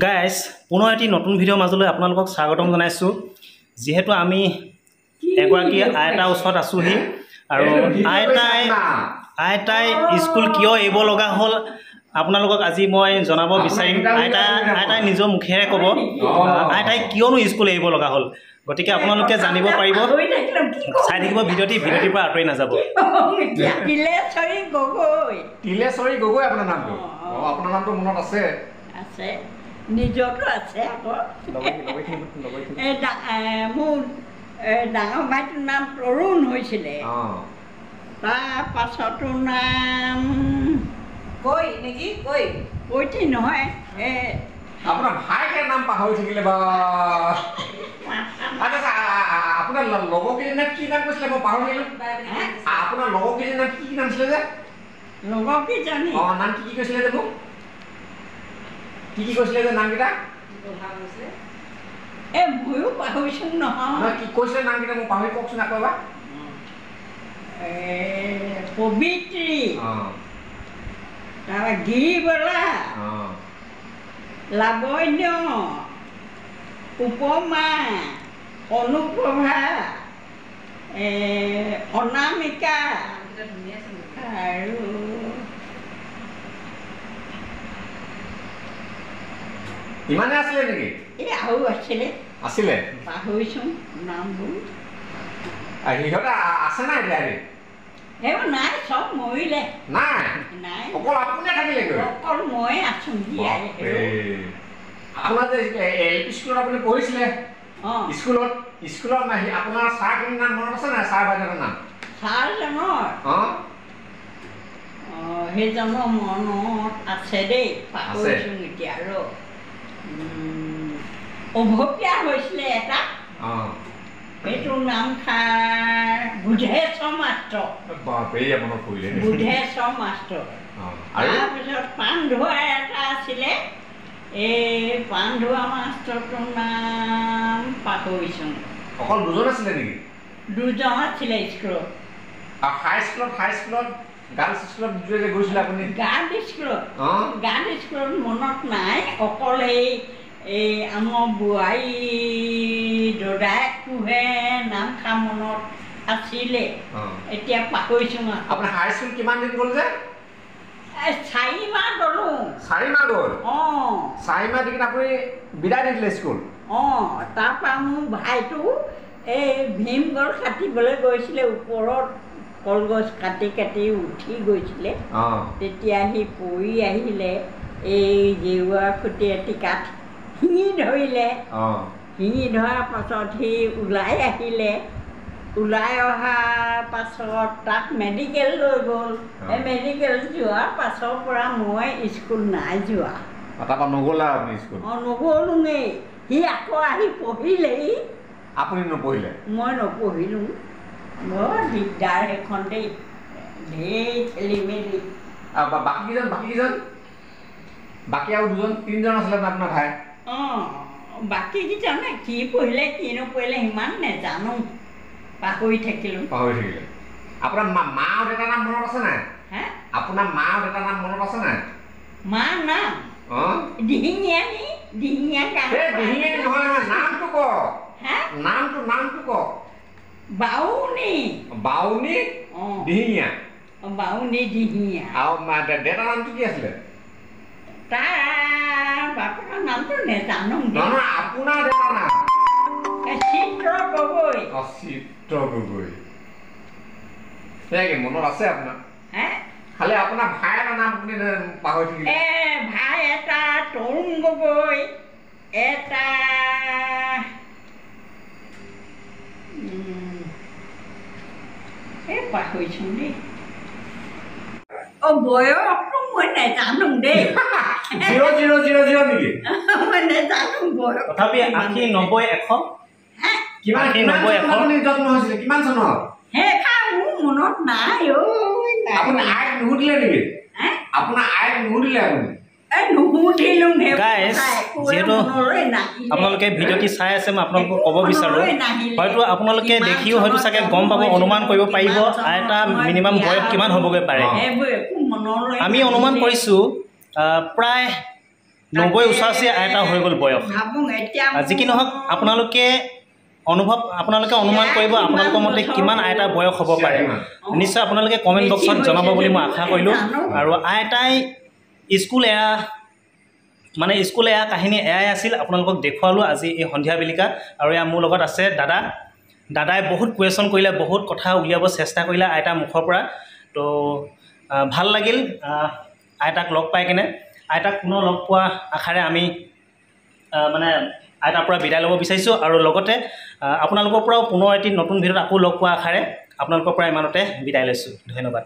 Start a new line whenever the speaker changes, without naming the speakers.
Guys পুনৰ এটি নতুন ভিডিঅ' মাজলৈ আপোনালোকক স্বাগতম জনাইছোঁ। যিহেতু আমি এগৰাকী আইতাৰ ওচৰত আছোঁহি আৰু আইতাই স্কুল কিয় এৰিব লগা হ'ল আপোনালোকক আজি মই জনাব বিচাৰিম। আইতাই নিজৰ মুখেৰে ক'ব আইতাই কিয়নো স্কুল এৰিব লগা হ'ল। গতিকে আপোনালোকে জানিব পাৰিব, চাই থাকিব ভিডিঅ'টিৰ পৰা আঁতৰি নাযাব।
তিলেশ্বৰী গগৈ আপোনাৰ নামটো? আপোনাৰ নামটো মনত আছে?
আছে, নিজৰটো আছে আকৌ। মোৰ ডাঙৰ ভাইটোৰ নাম তৰুণ হৈছিলে, তাৰ পাছতো নাম কৈ নেকি, কৈতি নহয়,
আপোনাৰ ভাইটিৰ নাম পাহৰি থাকিলে বা। আপোনাৰ লগৰকেইজনীৰ নাম কি নাম কৈছিলে মই পাহৰি থাকিলোঁ। আপোনাৰ লগৰকেইজনীৰ নাম কি নাম আছিলে যে?
লগৰকেইজনী
নাম কি কৈছিলে যে মোক? কি কৈছিলে যে নামকেইটা?
ময়ো পাহৰিছোঁ নহয়।
কি কৈছিলে নামকেইটা মোক পাহৰি কওকচোন আকৌ এবাৰ।
পবিত্ৰী, তাৰপৰা গিৰিবলা, লাৱণ্য, উপমা, অনুপ্ৰভা, অনামিকা আৰু
ইমানে আছিলে নেকি?
আৰু আছিলে পাহৰিছোঁ নামবোৰ।
সিহঁতে আছে নাই এতিয়া?
সেইবোৰ নাই, চব মৰিলে।
নাই, অকল আপুনি থাকিলে?
অকল মই আছোঁ।
আপোনাৰ যে এল পি স্কুলত আপুনি পঢ়িছিলে, স্কুলত আপোনাৰ ছাৰখিনিৰ নাম মনত আছে নাই? ছাৰ বাইদেউৰ নাম?
ছাৰজনৰ সেইজনৰ মনত আছে দেই, পাহৰিছোঁ এতিয়া। আৰু অভপীয়া হৈছিলে এটা, এইটোৰ নাম বুধেশ্বৰ মাষ্টৰ। বুধেশ্বৰ মাষ্টৰ। তাৰপিছত পাণধোৱা এটা আছিলে, এই পাণধোৱা মাষ্টৰটোৰ নাম পাহৰিছোঁ।
অকল দুজন আছিলে নেকি?
দুজন আছিলে স্কুলত। হাইস্কুলত
গাৰ্লছ স্কুলত গৈছিলে আপুনি?
গাৰ্লছ স্কুলত মনত নাই, অকল এই আমাৰ বোৱাৰী দদায়েকটোহে নামখা মনত আছিলে, এতিয়া পাহৰিছোঁ।
আপোনাৰ হাইস্কুল কিমান দিন গ'ল যে?
4 মাহ গ'লোঁ।
4 মাহ গ'ল? 4 মাহ দিন আপুনি বিদায় দিলে স্কুল?
তাৰপৰা মোৰ ভাইটো এই ভীমগড় কাটিবলৈ গৈছিলে, ওপৰত কলগছ কাটি উঠি গৈছিলে। তেতিয়া সি পৰি আহিলে, এই জেওৰা খুটি এটি কাঠ শিঙি ধৰিলে। শিঙি ধৰাৰ পাছত সি ওলাই আহিলে। ওলাই অহাৰ পাছত তাক মেডিকেল লৈ গ'ল। এই মেডিকেল যোৱাৰ পাছৰ পৰা মই স্কুল নাই যোৱা।
তাৰপৰা নগ'লা আপুনি স্কুল?
নগ'লোঙেই। সি আকৌ আহি পঢ়িলেই।
আপুনি নপঢ়িলে?
মই নপঢ়িলোঁ। বৰ দিগদাৰ সেইখন দেই, ঢেৰ খেলি মেলি।
বাকী আৰু 2-3জন আছিলে আপোনাৰ ভাই?
বাকীকেইজনে কি পঢ়িলে কি নপঢ়িলে সিমান নেজানো, পাহৰি থাকিলোঁ।
আপোনাৰ মা আৰু দেউতাৰ নাম মনত আছে নাই? আপোনাৰ মা আৰু দেউতাৰ নাম মনত আছে নাই?
মা নাম দিহিঙীয়া
নহয়, নামটো কওক। নামটো কওক। বাউনী দিহিঙীয়া।
বাউনী দিহিঙীয়া।
আৰু দেউতাৰ নামটো কি আছিলে?
তাৰ বাপেকৰ নামটো নেজানো।
আপোনাৰ দেউতাৰ নাম?
চিত্ৰ গগৈ।
চিত্ৰ গগৈ মনত আছে আপোনাৰ? খালি আপোনাৰ ভাই এটা নাম আপুনি পাহৰি থাকিলে?
ভাই এটা তৰুণ গগৈ, এটা পাহৰিছোঁ দেই। বয়সটো মই নেজানো দেই।
000 নেকি?
মই নেজানো বয়স।
তথাপি 80, 90, 100?
কিমান জন্ম হৈছিলে? কিমান চনত?
মোৰ মনত নাই।
আপোনাৰ আইক নুসুধিলে নেকি? আপোনাৰ আইক নুসুধিলে আপুনি?
গাইজ, যিহেতু আপোনালোকে ভিডিঅ'টি চাই আছে, মই আপোনালোকক ক'ব বিচাৰোঁ, হয়তো আপোনালোকে দেখিও হয়তো চাগে গম পাব, অনুমান কৰিব পাৰিব আইতা মিনিমাম বয়স কিমান হ'বগৈ পাৰে। আমি অনুমান কৰিছোঁ প্ৰায় 90 ওচৰাচি আইতা হৈ গ'ল বয়স। যি কি নহওক আপোনালোকে অনুমান কৰিব আপোনালোকৰ মতে কিমান আইতাৰ বয়স হ'ব পাৰে। নিশ্চয় আপোনালোকে কমেণ্ট বক্সত জনাব বুলি মই আশা কৰিলোঁ। আৰু আইতাই স্কুল এৰা কাহিনী এয়াই আছিল, আপোনালোকক দেখুৱালোঁ আজি এই সন্ধিয়া বেলিকা। আৰু এয়া মোৰ লগত আছে দাদাই বহুত কুৱেশ্যন কৰিলে, বহুত কথা উলিয়াব চেষ্টা কৰিলে আইতাৰ মুখৰ পৰা। তো ভাল লাগিল আইতাক লগ পাই কিনে। আইতাক পুনৰ লগ পোৱা আশাৰে আমি আইতাৰ পৰা বিদায় ল'ব বিচাৰিছোঁ। আৰু লগতে আপোনালোকৰ পৰাও পুনৰ এটি নতুন ভিডিঅ'ত আকৌ লগ পোৱা আশাৰে আপোনালোকৰ পৰা ইমানতে বিদায় লৈছোঁ। ধন্যবাদ।